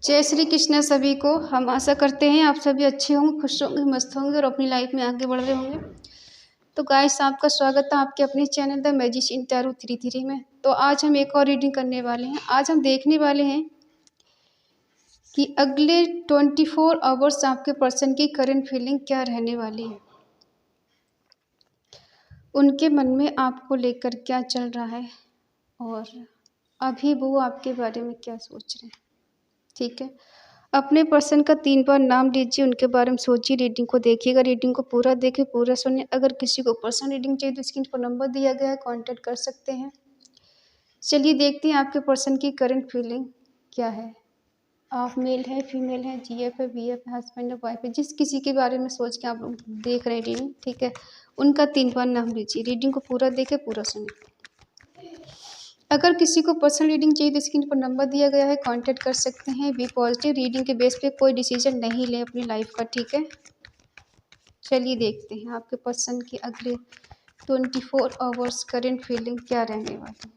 जय श्री कृष्ण सभी को। हम आशा करते हैं आप सभी अच्छे होंगे, खुश होंगे, मस्त होंगे और अपनी लाइफ में आगे बढ़ रहे होंगे। तो गाइस, आपका स्वागत है आपके अपने चैनल द मैजिशियन टैरो 33 में। तो आज हम एक और रीडिंग करने वाले हैं। आज हम देखने वाले हैं कि अगले 24 आवर्स आपके पर्सन की करंट फीलिंग क्या रहने वाली है, उनके मन में आपको लेकर क्या चल रहा है और अभी वो आपके बारे में क्या सोच रहे हैं। ठीक है, अपने पर्सन का 3 बार नाम लीजिए, उनके बारे में सोचिए, रीडिंग को देखिएगा, रीडिंग को पूरा देखिए, पूरा सुनिए। अगर किसी को पर्सनल रीडिंग चाहिए तो स्क्रीन पर नंबर दिया गया है, कांटेक्ट कर सकते हैं। चलिए देखते हैं आपके पर्सन की करंट फीलिंग क्या है। आप मेल है, फीमेल है, जीएफ है, बीएफ है, हस्बैंड है, वाइफ है, जिस किसी के बारे में सोच के आप लोग देख रहे हैं रीडिंग, ठीक है, उनका 3 बार नाम लीजिए, रीडिंग को पूरा देखे, पूरा सुनिए। अगर किसी को पर्सनल रीडिंग चाहिए तो स्क्रीन पर नंबर दिया गया है, कांटेक्ट कर सकते हैं। बी पॉजिटिव, रीडिंग के बेस पे कोई डिसीजन नहीं लें अपनी लाइफ का, ठीक है। चलिए देखते हैं आपके पर्सन की अगले 24 आवर्स करंट फीलिंग क्या रहने वाली है।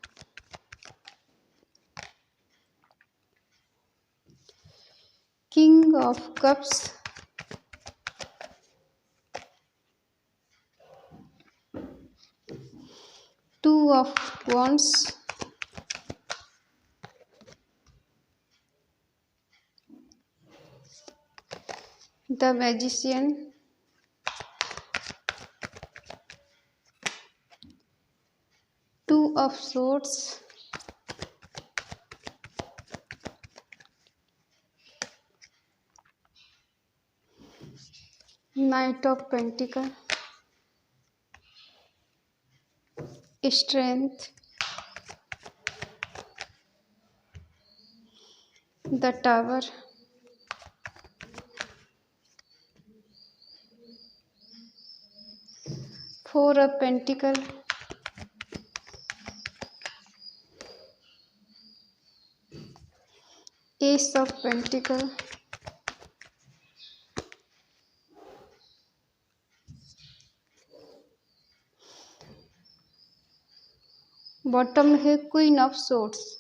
King of cups, two of wands, the magician, two of swords, night of pentacle, strength, the tower, four of pentacle, S of pentacle, bottom है क्वीन ऑफ सोर्ड्स।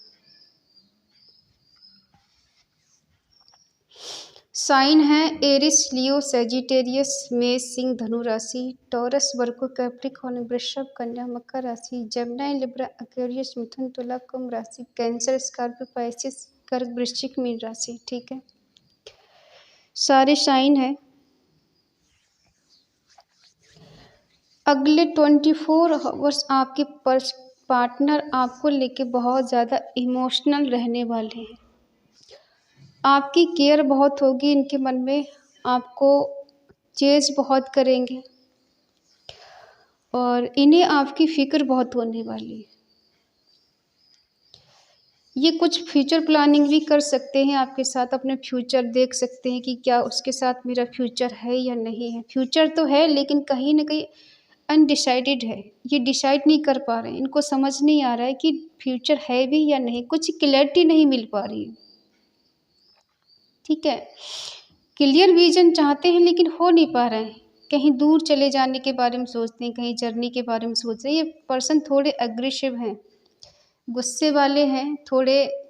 साइन है Eris, लियो, Sagittarius, मेष, सिंह, धनु राशि, taurus, वर्गो, Capricorn, वृषभ, कन्या, मकर राशि, Gemini, Libra, Aquarius, मिथुन, तुला, कुंभ राशि, कैंसर, स्कॉर्पियो, पाइसिस, कर्क, वृश्चिक, मीन राशि, ठीक है, सारे साइन है। अगले 24 आवर्स आपके पार्टनर आपको लेके बहुत ज़्यादा इमोशनल रहने वाले हैं। आपकी केयर बहुत होगी इनके मन में, आपको चेज बहुत करेंगे और इन्हें आपकी फ़िक्र बहुत होने वाली है। ये कुछ फ्यूचर प्लानिंग भी कर सकते हैं आपके साथ, अपने फ्यूचर देख सकते हैं कि क्या उसके साथ मेरा फ्यूचर है या नहीं है। फ्यूचर तो है लेकिन कहीं ना कहीं अनडिसाइडेड है, ये डिसाइड नहीं कर पा रहे हैं, इनको समझ नहीं आ रहा है कि फ्यूचर है भी या नहीं, कुछ क्लैरिटी नहीं मिल पा रही है, ठीक है। क्लियर विजन चाहते हैं लेकिन हो नहीं पा रहे हैं, कहीं दूर चले जाने के बारे में सोचते हैं, कहीं जर्नी के बारे में सोच रहे हैं। ये पर्सन थोड़े अग्रेसिव हैं, गुस्से वाले हैं, थोड़े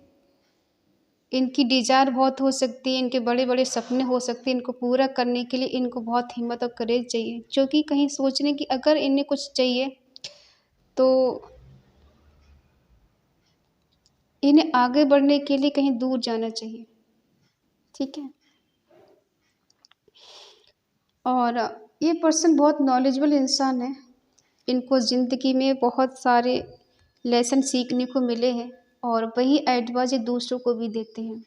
इनकी डिज़ायर बहुत हो सकती है, इनके बड़े बड़े सपने हो सकते हैं, इनको पूरा करने के लिए इनको बहुत हिम्मत और करेज चाहिए, जो कि कहीं सोच रहे हैं कि अगर इन्हें कुछ चाहिए तो इन्हें आगे बढ़ने के लिए कहीं दूर जाना चाहिए, ठीक है। और ये पर्सन बहुत नॉलेजेबल इंसान है, इनको ज़िंदगी में बहुत सारे लेसन सीखने को मिले हैं और वही एडवाइस ये दूसरों को भी देते हैं।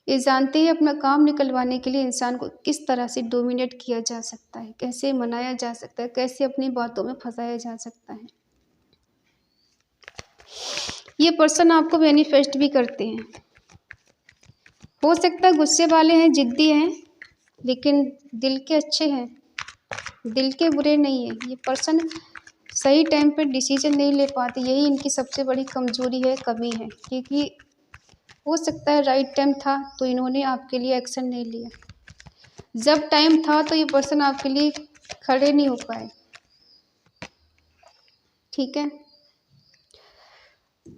ये जानते हैं अपना काम निकलवाने के लिए इंसान को किस तरह से डोमिनेट किया जा सकता है, कैसे मनाया जा सकता है, कैसे अपनी बातों में फंसाया जा सकता है। ये पर्सन आपको मैनिफेस्ट भी करते हैं, हो सकता है गुस्से वाले हैं, जिद्दी हैं, लेकिन दिल के अच्छे हैं, दिल के बुरे नहीं है। ये पर्सन सही टाइम पर डिसीजन नहीं ले पाते, यही इनकी सबसे बड़ी कमजोरी है, कमी है, क्योंकि हो सकता है राइट टाइम था तो इन्होंने आपके लिए एक्शन नहीं लिया, जब टाइम था तो ये पर्सन आपके लिए खड़े नहीं हो पाए, ठीक है।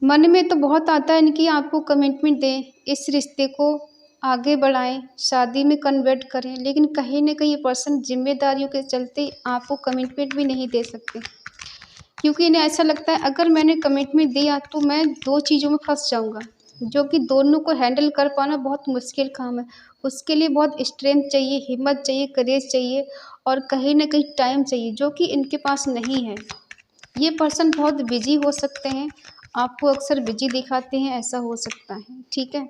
मन में तो बहुत आता है इनकी आपको कमिटमेंट दें, इस रिश्ते को आगे बढ़ाएं, शादी में कन्वर्ट करें, लेकिन कहीं न कहीं ये पर्सन ज़िम्मेदारियों के चलते आपको कमिटमेंट भी नहीं दे सकते। क्योंकि इन्हें ऐसा लगता है अगर मैंने कमिटमेंट दिया तो मैं 2 चीज़ों में फँस जाऊँगा, जो कि दोनों को हैंडल कर पाना बहुत मुश्किल काम है। उसके लिए बहुत स्ट्रेंथ चाहिए, हिम्मत चाहिए, करेज चाहिए और कहीं न कहीं टाइम चाहिए, जो कि इनके पास नहीं है। ये पर्सन बहुत बिज़ी हो सकते हैं, आपको अक्सर बिज़ी दिखाते हैं, ऐसा हो सकता है, ठीक है?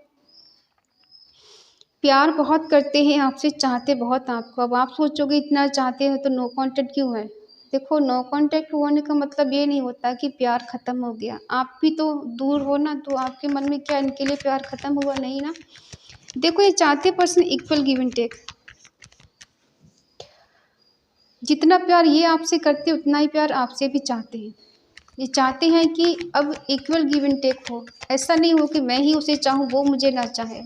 प्यार बहुत करते हैं आपसे, चाहते बहुत आपको। अब आप सोचोगे इतना चाहते हो तो नो कॉन्टैक्ट क्यों है? देखो, नो कॉन्टैक्ट होने का मतलब ये नहीं होता कि प्यार ख़त्म हो गया। आप भी तो दूर हो ना, तो आपके मन में क्या इनके लिए प्यार ख़त्म हुआ? नहीं ना। देखो, ये चाहते person equal give and take. जितना प्यार ये आपसे करते हैं उतना ही प्यार आपसे भी चाहते हैं। ये चाहते हैं कि अब इक्वल गिव एंड टेक हो। ऐसा नहीं हो कि मैं ही उसे चाहूँ, वो मुझे ना चाहे।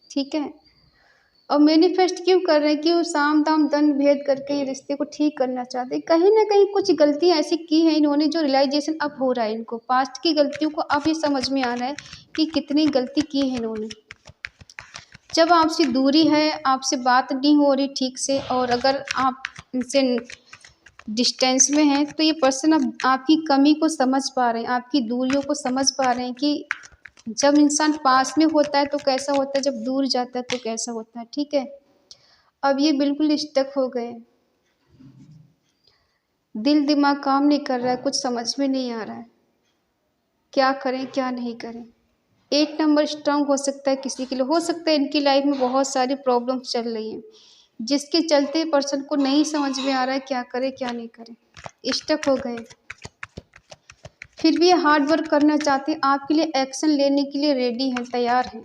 ठीक है? और मैनिफेस्ट क्यों कर रहे हैं कि वो साम दाम दंड भेद करके ये रिश्ते को ठीक करना चाहते हैं। कहीं न कहीं कुछ गलतियाँ ऐसी की हैं इन्होंने, जो रियलाइज़ेशन अब हो रहा है इनको। पास्ट की गलतियों को अब ये समझ में आ रहा है कि कितनी गलती की है इन्होंने। जब आपसे दूरी है, आपसे बात नहीं हो रही ठीक से, और अगर आप इनसे डिस्टेंस में हैं, तो ये पर्सन अब आपकी कमी को समझ पा रहे हैं, आपकी दूरियों को समझ पा रहे हैं कि जब इंसान पास में होता है तो कैसा होता है, जब दूर जाता है तो कैसा होता है, ठीक है? अब ये बिल्कुल स्टक हो गए। दिल दिमाग काम नहीं कर रहा है, कुछ समझ में नहीं आ रहा है। क्या करें, क्या नहीं करें? 8 नंबर स्ट्रॉन्ग हो सकता है किसी के लिए, हो सकता है इनकी लाइफ में बहुत सारी प्रॉब्लम्स चल रही हैं, जिसके चलते पर्सन को नहीं समझ में आ रहा है क्या करे, क्या नहीं करे। स्टक हो गए। फिर भी ये हार्ड वर्क करना चाहते हैं, आपके लिए एक्शन लेने के लिए रेडी हैं, तैयार हैं।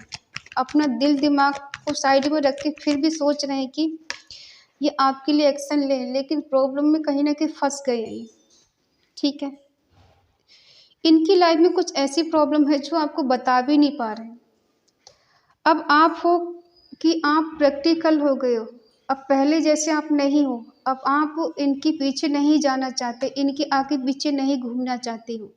अपना दिल दिमाग को साइड में रख के फिर भी सोच रहे हैं कि ये आपके लिए एक्शन लें, लेकिन प्रॉब्लम में कहीं न कहीं फँस गए हैं ये, ठीक है? इनकी लाइफ में कुछ ऐसी प्रॉब्लम है जो आपको बता भी नहीं पा रहे हैं। अब आप हो कि आप प्रैक्टिकल हो गए हो, अब पहले जैसे आप नहीं हो, अब आप इनके पीछे नहीं जाना चाहते, इनके आगे पीछे नहीं घूमना चाहते हो।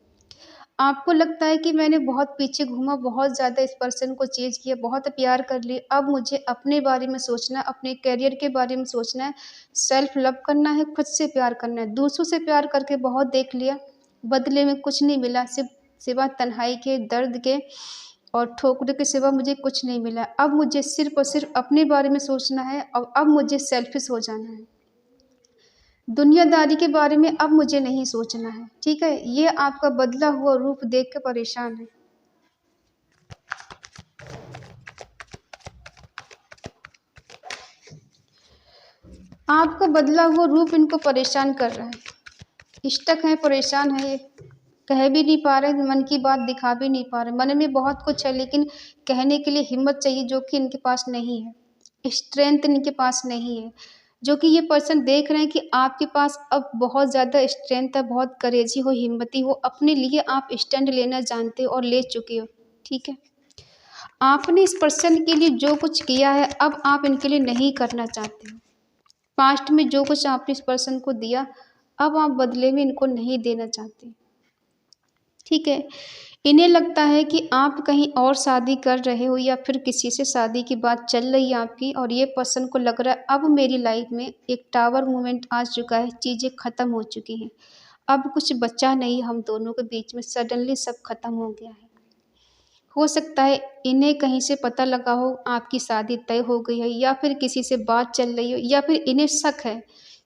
आपको लगता है कि मैंने बहुत पीछे घूमा, बहुत ज़्यादा इस पर्सन को चेज़ किया, बहुत प्यार कर लिया, अब मुझे अपने बारे में सोचना है, अपने करियर के बारे में सोचना है, सेल्फ लव करना है, खुद से प्यार करना है। दूसरों से प्यार करके बहुत देख लिया, बदले में कुछ नहीं मिला, सिवा तन्हाई के, दर्द के और ठोकरों के सिवा मुझे कुछ नहीं मिला। अब मुझे सिर्फ़ और सिर्फ़ अपने बारे में सोचना है और अब मुझे सेल्फ़िश हो जाना है। दुनियादारी के बारे में अब मुझे नहीं सोचना है, ठीक है? ये आपका बदला हुआ रूप देख के परेशान है। आपका बदला हुआ रूप इनको परेशान कर रहा है। स्टक हैं, परेशान है ये। कह भी नहीं पा रहे, मन की बात दिखा भी नहीं पा रहे। मन में बहुत कुछ है, लेकिन कहने के लिए हिम्मत चाहिए, जो कि इनके पास नहीं है। स्ट्रेंथ इनके पास नहीं है, जो कि ये पर्सन देख रहे हैं कि आपके पास अब बहुत ज़्यादा स्ट्रेंथ है, बहुत करेजी हो, हिम्मती हो, अपने लिए आप स्टैंड लेना जानते हो और ले चुके हो, ठीक है? आपने इस पर्सन के लिए जो कुछ किया है, अब आप इनके लिए नहीं करना चाहते हो। पास्ट में जो कुछ आपने इस पर्सन को दिया, अब आप बदले में इनको नहीं देना चाहते, ठीक है? इन्हें लगता है कि आप कहीं और शादी कर रहे हो या फिर किसी से शादी की बात चल रही है आपकी, और ये पर्सन को लग रहा है अब मेरी लाइफ में एक टावर मोमेंट आ चुका है, चीज़ें ख़त्म हो चुकी हैं। अब कुछ बचा नहीं हम दोनों के बीच में, सडनली सब ख़त्म हो गया है। हो सकता है इन्हें कहीं से पता लगा हो आपकी शादी तय हो गई है, या फिर किसी से बात चल रही हो, या फिर इन्हें शक है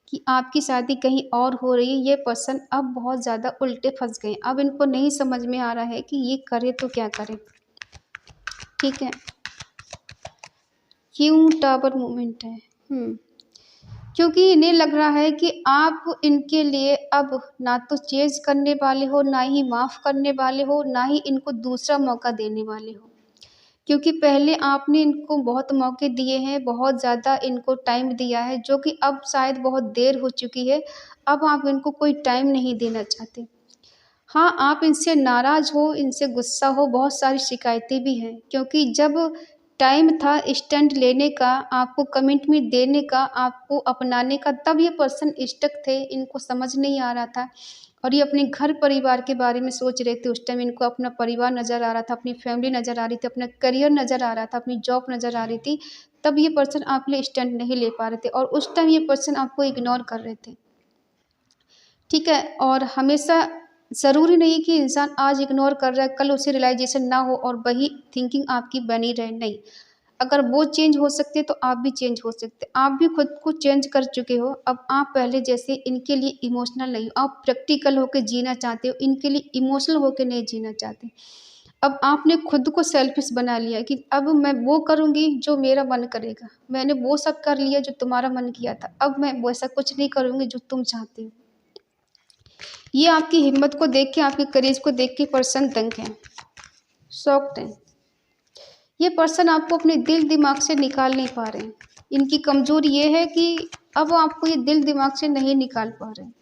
कि आपकी शादी कहीं और हो रही है। ये पर्सन अब बहुत ज़्यादा उल्टे फंस गए। अब इनको नहीं समझ में आ रहा है कि ये करे तो क्या करे, ठीक है? क्यों टावर मोमेंट है? क्योंकि इन्हें लग रहा है कि आप इनके लिए अब ना तो चेंज करने वाले हो, ना ही माफ़ करने वाले हो, ना ही इनको दूसरा मौका देने वाले हो। क्योंकि पहले आपने इनको बहुत मौके दिए हैं, बहुत ज़्यादा इनको टाइम दिया है, जो कि अब शायद बहुत देर हो चुकी है। अब आप इनको कोई टाइम नहीं देना चाहते। हाँ, आप इनसे नाराज़ हो, इनसे गुस्सा हो, बहुत सारी शिकायतें भी हैं, क्योंकि जब टाइम था स्टैंड लेने का, आपको कमिटमेंट देने का, आपको अपनाने का, तब ये पर्सन स्टक थे, इनको समझ नहीं आ रहा था। और ये अपने घर परिवार के बारे में सोच रहे थे। उस टाइम इनको अपना परिवार नज़र आ रहा था, अपनी फैमिली नज़र आ रही थी, अपना करियर नज़र आ रहा था, अपनी जॉब नज़र आ रही थी। तब ये पर्सन आपके लिए स्टैंड नहीं ले पा रहे थे और उस टाइम ये पर्सन आपको इग्नोर कर रहे थे। ठीक है, और हमेशा ज़रूरी नहीं कि इंसान आज इग्नोर कर रहा है, कल उसे रियलाइजेशन ना हो और वही थिंकिंग आपकी बनी रहे, नहीं। अगर वो चेंज हो सकते हैं तो आप भी चेंज हो सकते हैं। आप भी खुद को चेंज कर चुके हो। अब आप पहले जैसे इनके लिए इमोशनल नहीं हो, आप प्रैक्टिकल होकर जीना चाहते हो, इनके लिए इमोशनल होकर नहीं जीना चाहते। अब आपने खुद को सेल्फिश बना लिया कि अब मैं वो करूँगी जो मेरा मन करेगा। मैंने वो सब कर लिया जो तुम्हारा मन किया था, अब मैं वैसा कुछ नहीं करूँगी जो तुम चाहते हो। ये आपकी हिम्मत को देख के, आपके करेज को देख के पर्सन दंग है, शॉक्ड है। ये पर्सन आपको अपने दिल दिमाग से निकाल नहीं पा रहे हैं। इनकी कमज़ोरी ये है कि अब आपको ये दिल दिमाग से नहीं निकाल पा रहे हैं।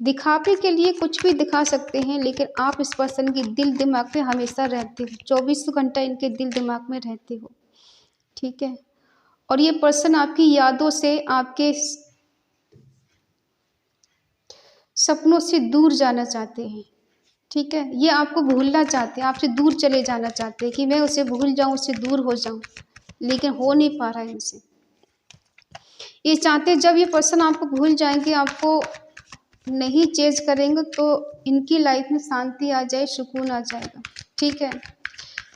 दिखावे के लिए कुछ भी दिखा सकते हैं, लेकिन आप इस पर्सन की दिल दिमाग में हमेशा रहते हो, 24 घंटा इनके दिल दिमाग में रहते हो। ठीक है, और ये पर्सन आपकी यादों से, आपके सपनों से दूर जाना चाहते हैं। ठीक है, ये आपको भूलना चाहते हैं, आपसे दूर चले जाना चाहते हैं कि मैं उसे भूल जाऊं, उससे दूर हो जाऊं, लेकिन हो नहीं पा रहा है इनसे। ये चाहते हैं जब ये पर्सन आपको भूल जाएंगे, आपको नहीं चेंज करेंगे, तो इनकी लाइफ में शांति आ जाए, सुकून आ जाएगा। ठीक है,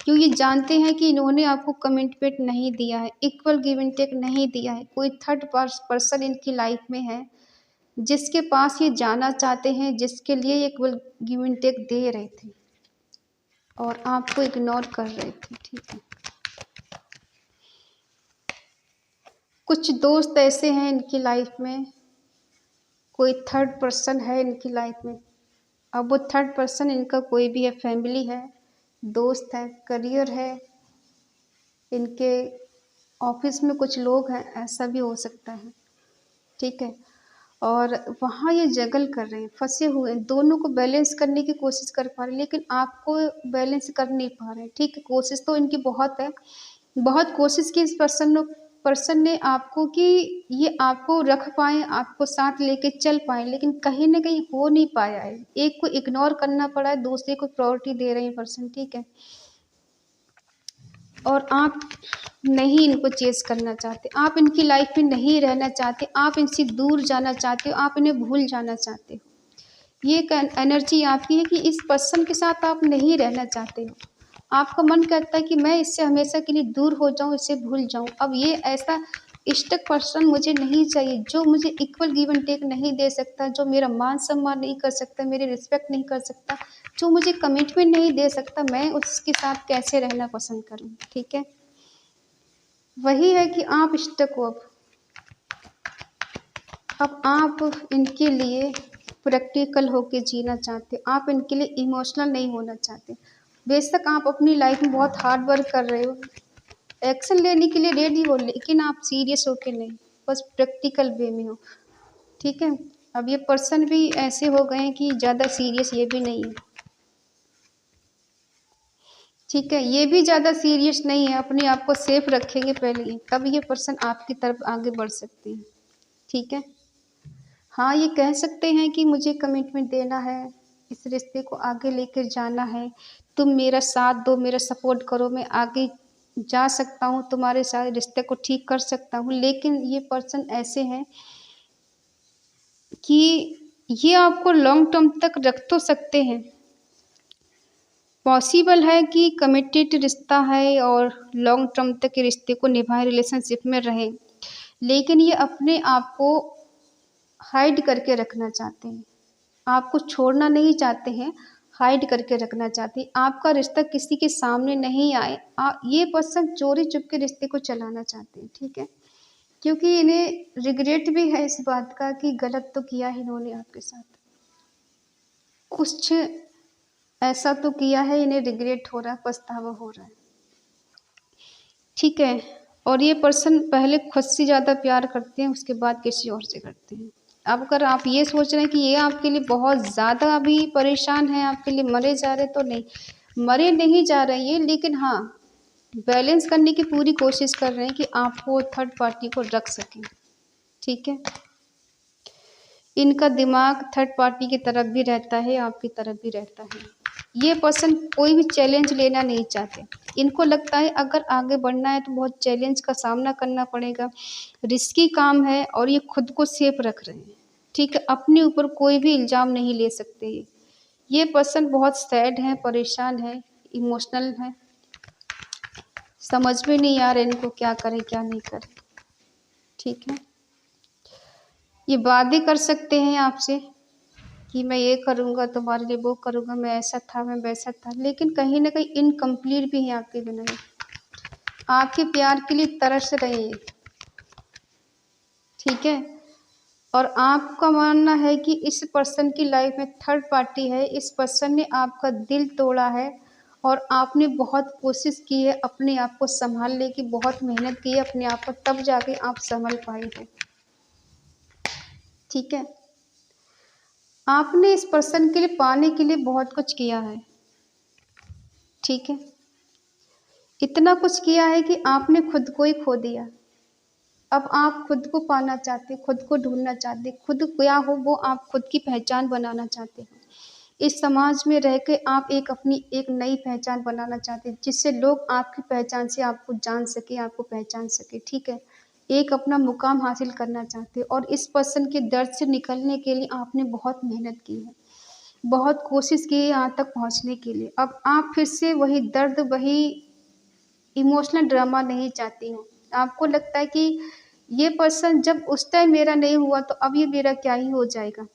क्यों ये जानते हैं कि इन्होंने आपको कमिटमेंट नहीं दिया है, इक्वल गिव एंड टेक नहीं दिया है। कोई थर्ड पर्सन इनकी लाइफ में है जिसके पास ये जाना चाहते हैं, जिसके लिए ये इक्वल गिव एंड टेक दे रहे थे और आपको इग्नोर कर रहे थे। ठीक है, कुछ दोस्त ऐसे हैं इनकी लाइफ में, कोई थर्ड पर्सन है इनकी लाइफ में। अब वो थर्ड पर्सन इनका कोई भी है, फैमिली है, दोस्त है, करियर है, इनके ऑफिस में कुछ लोग हैं, ऐसा भी हो सकता है। ठीक है, और वहाँ ये जगल कर रहे हैं, फंसे हुए हैं, दोनों को बैलेंस करने की कोशिश कर पा रहे हैं, लेकिन आपको बैलेंस कर नहीं पा रहे हैं। ठीक है, कोशिश तो इनकी बहुत है, बहुत कोशिश की इस पर्सन ने आपको कि ये आपको रख पाएँ, आपको साथ लेके चल पाएँ, लेकिन कहीं न कहीं हो नहीं पाया है। एक को इग्नोर करना पड़ा है, दूसरे को प्रायोरिटी दे रहे हैं पर्सन। ठीक है, और आप नहीं इनको चेज़ करना चाहते, आप इनकी लाइफ में नहीं रहना चाहते, आप इनसे दूर जाना चाहते हो, आप इन्हें भूल जाना चाहते हो। ये एक एनर्जी आपकी है कि इस पर्सन के साथ आप नहीं रहना चाहते हो। आपका मन कहता है कि मैं इससे हमेशा के लिए दूर हो जाऊँ, इसे भूल जाऊँ। अब ये ऐसा स्टक पर्सन मुझे नहीं चाहिए, जो मुझे इक्वल गिव एंड टेक नहीं दे सकता, जो मेरा मान-सम्मान नहीं कर सकता, मेरी रिस्पेक्ट नहीं कर सकता, जो मुझे कमिटमेंट नहीं दे सकता, मैं उसके साथ कैसे रहना पसंद करूँ। ठीक है? वही है कि आप स्टक हो अब। अब आप इनके लिए प्रैक्टिकल होके जीना चाहते हो, आप इनके लिए इमोशनल नहीं होना चाहते। बेशक आप अपनी लाइफ में बहुत हार्ड वर्क कर रहे हो, एक्शन लेने के लिए रेडी हो, लेकिन आप सीरियस होके नहीं, बस प्रैक्टिकल वे में हो। ठीक है? अब ये पर्सन भी ऐसे हो गए हैं कि ज़्यादा सीरियस ये भी नहीं है। ठीक है, ये भी ज़्यादा सीरियस नहीं है, अपने आप को सेफ रखेंगे पहले ही, तब ये पर्सन आपकी तरफ आगे बढ़ सकते हैं। ठीक है? हाँ, ये कह सकते हैं कि मुझे कमिटमेंट देना है, इस रिश्ते को आगे लेकर जाना है, तुम मेरा साथ दो, मेरा सपोर्ट करो, मैं आगे जा सकता हूँ, तुम्हारे साथ रिश्ते को ठीक कर सकता हूँ। लेकिन ये पर्सन ऐसे हैं कि ये आपको लॉन्ग टर्म तक रख तो सकते हैं, पॉसिबल है कि कमिटेड रिश्ता है और लॉन्ग टर्म तक के रिश्ते को निभाए, रिलेशनशिप में रहें, लेकिन ये अपने आप को हाइड करके रखना चाहते हैं, आपको छोड़ना नहीं चाहते हैं, हाइड करके रखना चाहते हैं, आपका रिश्ता किसी के सामने नहीं आए। ये पर्सन चोरी चुपके रिश्ते को चलाना चाहते हैं। ठीक है, क्योंकि इन्हें रिग्रेट भी है इस बात का कि गलत तो किया है इन्होंने आपके साथ, कुछ ऐसा तो किया है, इन्हें रिग्रेट हो रहा है, पछतावा हो रहा है। ठीक है, और ये पर्सन पहले खुद से ज़्यादा प्यार करते हैं, उसके बाद किसी और से करते हैं। अब अगर आप ये सोच रहे हैं कि ये आपके लिए बहुत ज़्यादा अभी परेशान है, आपके लिए मरे जा रहे, तो नहीं, मरे नहीं जा रहे ये, लेकिन हाँ, बैलेंस करने की पूरी कोशिश कर रहे हैं कि आप वो थर्ड पार्टी को रख सकें। ठीक है, इनका दिमाग थर्ड पार्टी की तरफ भी रहता है, आपकी तरफ भी रहता है। ये पर्सन कोई भी चैलेंज लेना नहीं चाहते। इनको लगता है अगर आगे बढ़ना है तो बहुत चैलेंज का सामना करना पड़ेगा, रिस्की काम है और ये खुद को सेफ रख रहे हैं, ठीक है। अपने ऊपर कोई भी इल्ज़ाम नहीं ले सकते ये पर्सन बहुत सैड है, परेशान है, इमोशनल है, समझ में नहीं आ रहा इनको क्या करें क्या नहीं करें, ठीक है। ये वादे कर सकते हैं आपसे कि मैं ये करूँगा, तुम्हारे लिए वो करूँगा, मैं ऐसा था, मैं वैसा था, लेकिन कहीं न कहीं इनकम्प्लीट भी हैं आपके बिना ये। आपके प्यार के लिए तरस रहे हैं, ठीक है। और आपका मानना है कि इस पर्सन की लाइफ में थर्ड पार्टी है, इस पर्सन ने आपका दिल तोड़ा है और आपने बहुत कोशिश की है अपने आप को सँभालने की, बहुत मेहनत की है अपने आप पर, तब जाके आप सँभल पाए हो, ठीक है। आपने इस पर्सन के लिए पाने के लिए बहुत कुछ किया है, ठीक है। इतना कुछ किया है कि आपने खुद को ही खो दिया। अब आप खुद को पाना चाहते, खुद को ढूँढना चाहते, खुद क्या हो वो आप खुद की पहचान बनाना चाहते हो। इस समाज में रह के आप अपनी एक नई पहचान बनाना चाहते हैं, जिससे लोग आपकी पहचान से आपको जान सकें, आपको पहचान सकें, ठीक है। एक अपना मुकाम हासिल करना चाहते हैं और इस पर्सन के दर्द से निकलने के लिए आपने बहुत मेहनत की है, बहुत कोशिश की है यहाँ तक पहुँचने के लिए। अब आप फिर से वही दर्द, वही इमोशनल ड्रामा नहीं चाहती हूँ। आपको लगता है कि ये पर्सन जब उस टाइम मेरा नहीं हुआ तो अब ये मेरा क्या ही हो जाएगा।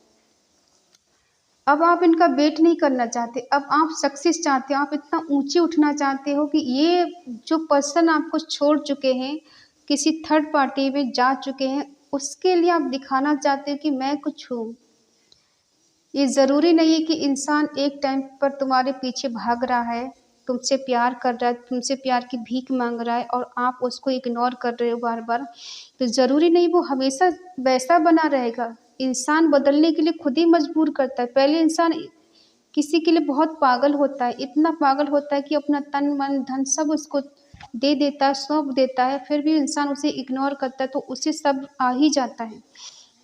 अब आप इनका वेट नहीं करना चाहते, अब आप सक्सेस चाहते हो, आप इतना ऊँचे उठना चाहते हो कि ये जो पर्सन आपको छोड़ चुके हैं, किसी थर्ड पार्टी में जा चुके हैं, उसके लिए आप दिखाना चाहते हो कि मैं कुछ हूँ। ये ज़रूरी नहीं है कि इंसान एक टाइम पर तुम्हारे पीछे भाग रहा है, तुमसे प्यार कर रहा है, तुमसे प्यार की भीख माँग रहा है और आप उसको इग्नोर कर रहे हो बार-बार, तो ज़रूरी नहीं वो हमेशा वैसा बना रहेगा। इंसान बदलने के लिए खुद ही मजबूर करता है। पहले इंसान किसी के लिए बहुत पागल होता है, इतना पागल होता है कि अपना तन, मन, धन सब उसको दे देता है, सौंप देता है, फिर भी इंसान उसे इग्नोर करता है तो उसे सब्र आ ही जाता है।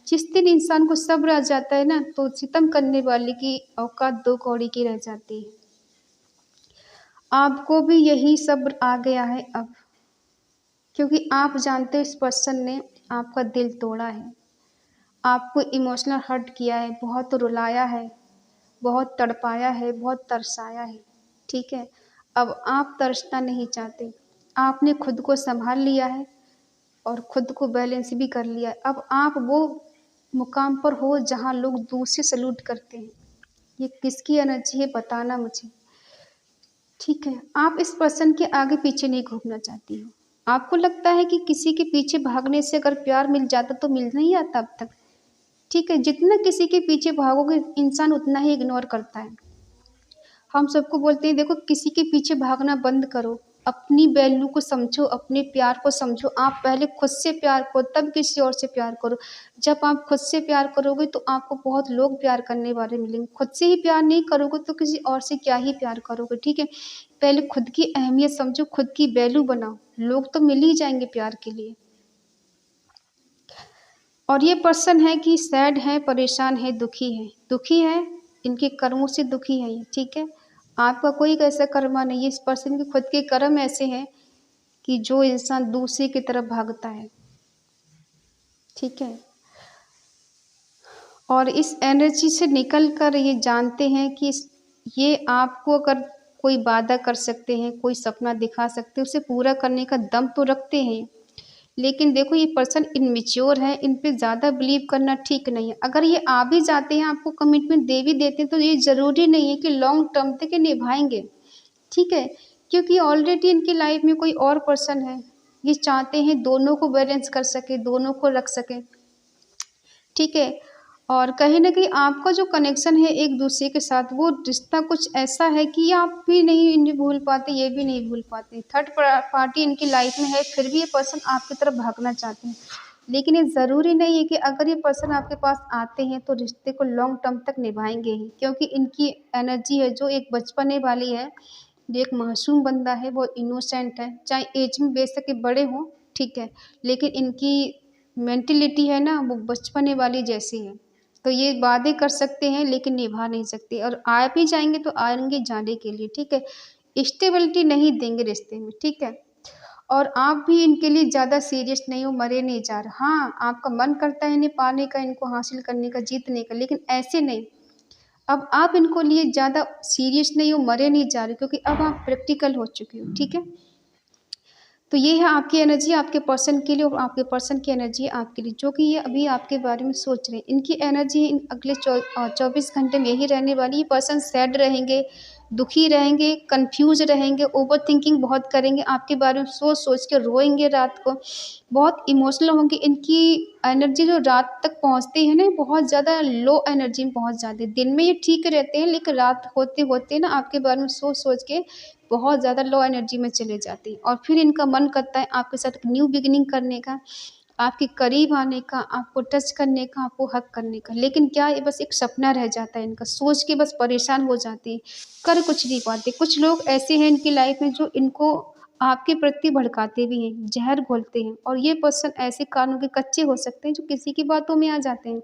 जिस दिन इंसान को सब्र आ जाता है ना, तो सितम करने वाले की औकात दो कौड़ी की रह जाती है। आपको भी यही सब्र आ गया है अब, क्योंकि आप जानते हो इस पर्सन ने आपका दिल तोड़ा है, आपको इमोशनल हर्ट किया है, बहुत रुलाया है, बहुत तड़पाया है, बहुत तरसाया है, ठीक है। अब आप तरसना नहीं चाहते, आपने खुद को सँभाल लिया है और खुद को बैलेंस भी कर लिया है। अब आप वो मुकाम पर हो जहाँ लोग दूर से सैल्यूट करते हैं। ये किसकी एनर्जी है बताना मुझे, ठीक है। आप इस पर्सन के आगे पीछे नहीं घूमना चाहती हो। आपको लगता है कि किसी के पीछे भागने से अगर प्यार मिल जाता तो मिल नहीं आता अब तक, ठीक है। जितना किसी के पीछे भागोगे इंसान उतना ही इग्नोर करता है। हम सबको बोलते हैं देखो किसी के पीछे भागना बंद करो, अपनी वैल्यू को समझो, अपने प्यार को समझो। आप पहले खुद से प्यार करो तब किसी और से प्यार करो। जब आप खुद से प्यार करोगे तो आपको बहुत लोग प्यार करने वाले मिलेंगे। खुद से ही प्यार नहीं करोगे तो किसी और से क्या ही प्यार करोगे, ठीक है। पहले खुद की अहमियत समझो, खुद की वैल्यू बनाओ, लोग तो मिल ही जाएंगे प्यार के लिए। और ये पर्सन है कि सैड है, परेशान है, दुखी है, इनके कर्मों से दुखी है ये, ठीक है। आपका कोई ऐसा कर्मा नहीं है, इस पर्सन के खुद के कर्म ऐसे हैं कि जो इंसान दूसरे की तरफ भागता है, ठीक है। और इस एनर्जी से निकल कर ये जानते हैं कि ये आपको अगर कोई वादा कर सकते हैं, कोई सपना दिखा सकते हैं, उसे पूरा करने का दम तो रखते हैं। लेकिन देखो ये पर्सन इमैच्योर है, इन पे ज़्यादा बिलीव करना ठीक नहीं है। अगर ये आ भी जाते हैं, आपको कमिटमेंट दे भी देते हैं, तो ये ज़रूरी नहीं है कि लॉन्ग टर्म तक ये निभाएँगे, ठीक है। क्योंकि ऑलरेडी इनकी लाइफ में कोई और पर्सन है। ये चाहते हैं दोनों को बैलेंस कर सकें, दोनों को रख सकें, ठीक है। और कहीं न कहीं आपका जो कनेक्शन है एक-दूसरे के साथ, वो रिश्ता कुछ ऐसा है कि आप भी नहीं इन्हें भूल पाते, ये भी नहीं भूल पाते। थर्ड पार्टी इनकी लाइफ में है, फिर भी ये पर्सन आपकी तरफ भागना चाहते हैं। लेकिन ये ज़रूरी नहीं है कि अगर ये पर्सन आपके पास आते हैं, तो रिश्ते को लॉन्ग टर्म तक निभाएँगे ही। क्योंकि इनकी एनर्जी है जो एक बचपने वाली है, जो एक मासूम बंदा है, वो इनोसेंट है। चाहे ऐज में बेशक ये बड़े हों, ठीक है, लेकिन इनकी मेंटालिटी है ना, वो बचपने वाली जैसी है। तो ये वादे कर सकते हैं लेकिन निभा नहीं सकते, और आ भी जाएँगे तो आएँगे जाने के लिए, ठीक है? स्टेबिलिटी नहीं देंगे रिश्ते में, ठीक है? और आप भी इनके लिए ज़्यादा सीरियस नहीं हो, मरे नहीं जा रहे। हाँ, आपका मन करता है इन्हें पाने का, इनको हासिल करने का, जीतने का, लेकिन ऐसे नहीं। अब आप इनको लिए ज़्यादा सीरियस नहीं हो, मरे नहीं जा रहे, क्योंकि अब आप प्रैक्टिकल हो चुके हो, ठीक है? तो ये है आपकी एनर्जी आपके पर्सन के लिए, और आपके पर्सन की एनर्जी है आपके लिए, जो कि ये अभी आपके बारे में सोच रहे हैं। इनकी एनर्जी इन अगले 24 घंटे में यही रहने वाली है। ये पर्सन सैड रहेंगे, दुखी रहेंगे, कन्फ्यूज़ रहेंगे, ओवरथिंकिंग बहुत करेंगे, आपके बारे में सोच-सोच के रोएँगे रात को, बहुत इमोशनल होंगे। इनकी एनर्जी जो रात तक पहुँचती है ना, बहुत ज़्यादा लो एनर्जी में पहुँच जाती है। दिन में ये ठीक रहते हैं, लेकिन रात होते-होते ना आपके बारे में सोच-सोच के बहुत ज़्यादा लो एनर्जी में चले जाती हैं, और फिर इनका मन करता है आपके साथ न्यू बिगिनिंग करने का, आपके करीब आने का, आपको टच करने का, आपको हग करने का। लेकिन क्या ये बस एक सपना रह जाता है इनका, सोच के बस परेशान हो जाती हैं, कर कुछ नहीं पाते। कुछ लोग ऐसे हैं इनकी लाइफ़ में जो इनको आपके प्रति भड़काते भी हैं, ज़हर घोलते हैं, और ये पर्सन ऐसे कानों के कच्चे हो सकते हैं जो किसी की बातों में आ जाते हैं।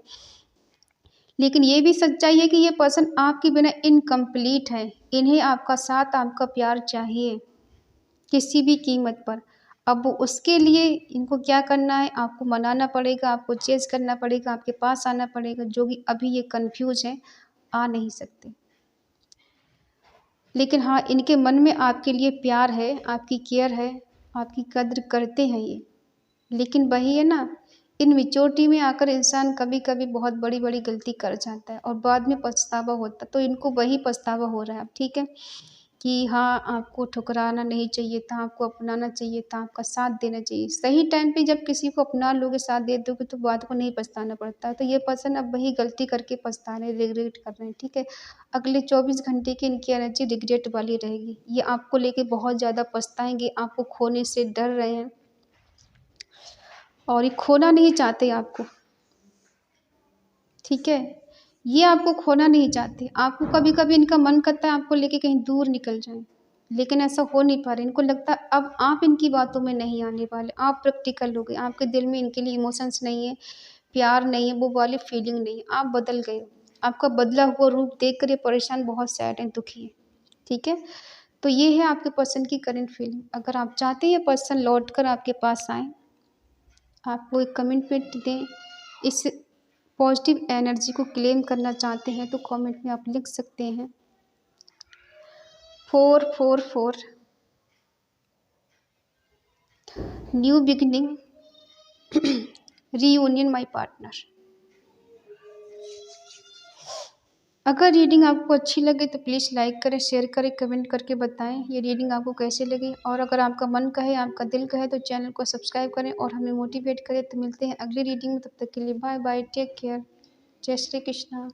लेकिन ये भी सच्चाई है कि ये पर्सन आपके बिना इनकम्प्लीट है। इन्हें आपका साथ, आपका प्यार चाहिए, किसी भी कीमत पर। अब वो उसके लिए इनको क्या करना है, आपको मनाना पड़ेगा, आपको चेज़ करना पड़ेगा, आपके पास आना पड़ेगा, जो कि अभी ये कन्फ्यूज़ हैं, आ नहीं सकते। लेकिन हाँ, इनके मन में आपके लिए प्यार है, आपकी केयर है, आपकी कद्र करते हैं ये। लेकिन वही है ना, इन मैच्योरिटी में आकर इंसान कभी-कभी बहुत बड़ी-बड़ी गलती कर जाता है और बाद में पछतावा होता है। तो इनको वही पछतावा हो रहा है अब, ठीक है? कि हाँ, आपको ठुकराना नहीं चाहिए था, आपको अपनाना चाहिए था, आपका साथ देना चाहिए। सही टाइम पे जब किसी को अपना लोगे, साथ दे दोगे, तो बाद को नहीं पछताना पड़ता है। तो ये पर्सन अब वही गलती करके पछता रहे हैं, रिग्रेट कर रहे हैं, ठीक है? अगले 24 घंटे की इनकी एनर्जी रिग्रेट वाली रहेगी। ये आपको लेके बहुत ज़्यादा पछताएँगे, आपको खोने से डर रहे हैं। और ये खोना नहीं चाहते आपको, ठीक है? ये आपको खोना नहीं चाहते। आपको कभी-कभी इनका मन करता है आपको लेके कहीं दूर निकल जाएँ, लेकिन ऐसा हो नहीं पा रहा है। इनको लगता है अब आप इनकी बातों में नहीं आने वाले, आप प्रैक्टिकल हो गए, आपके दिल में इनके लिए इमोशंस नहीं है, प्यार नहीं है, वो वाली फीलिंग नहीं है, आप बदल गए हो। आपका बदला हुआ रूप देखकर ये परेशान बहुत सैड हैं, दुखी हैं, ठीक है? तो ये है आपके पर्सन की करंट फीलिंग। अगर आप चाहते हैं ये पर्सन लौटकर आपके पास आएँ, आप वो एक कमिटमेंट दें, इस पॉजिटिव एनर्जी को क्लेम करना चाहते हैं तो कमेंट में आप लिख सकते हैं 444 new beginning reunion my partner. अगर रीडिंग आपको अच्छी लगे तो प्लीज़ लाइक करें, शेयर करें, कमेंट करके बताएं ये रीडिंग आपको कैसे लगी। और अगर आपका मन कहे, आपका दिल कहे तो चैनल को सब्सक्राइब करें और हमें मोटिवेट करें। तो मिलते हैं अगली रीडिंग में, तब तक के लिए बाय बाय, टेक केयर, जय श्री कृष्णा।